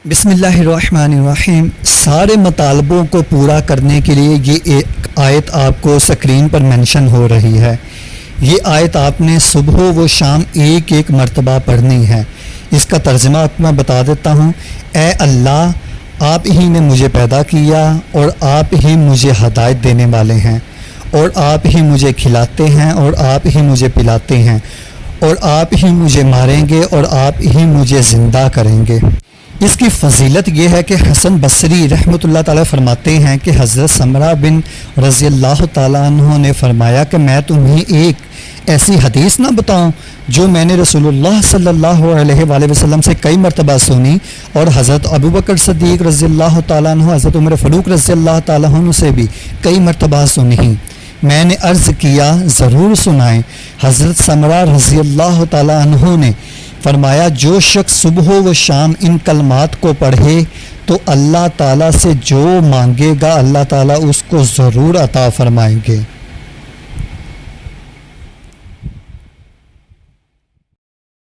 بسم اللہ الرحمن الرحیم۔ سارے مطالبوں کو پورا کرنے کے لیے یہ ایک آیت آپ کو سکرین پر مینشن ہو رہی ہے۔ یہ آیت آپ نے صبح و شام ایک ایک مرتبہ پڑھنی ہے۔ اس کا ترجمہ آپ کو میں بتا دیتا ہوں۔ اے اللہ، آپ ہی نے مجھے پیدا کیا اور آپ ہی مجھے ہدایت دینے والے ہیں، اور آپ ہی مجھے کھلاتے ہیں اور آپ ہی مجھے پلاتے ہیں، اور آپ ہی مجھے ماریں گے اور آپ ہی مجھے زندہ کریں گے۔ اس کی فضیلت یہ ہے کہ حسن بصری رحمۃ اللہ تعالیٰ فرماتے ہیں کہ حضرت سمرہ بن رضی اللہ تعالیٰ عنہ نے فرمایا کہ میں تمہیں ایک ایسی حدیث نہ بتاؤں جو میں نے رسول اللہ صلی اللہ علیہ وآلہ وسلم سے کئی مرتبہ سنی، اور حضرت ابوبکر صدیق رضی اللہ تعالیٰ عنہ، حضرت عمر فاروق رضی اللہ تعالیٰ عنہ سے بھی کئی مرتبہ سنی۔ میں نے عرض کیا ضرور سنائیں۔ حضرت سمرہ رضی اللہ تعالیٰ عنہ نے فرمایا جو شخص صبح و شام ان کلمات کو پڑھے تو اللہ تعالیٰ سے جو مانگے گا اللہ تعالیٰ اس کو ضرور عطا فرمائیں گے۔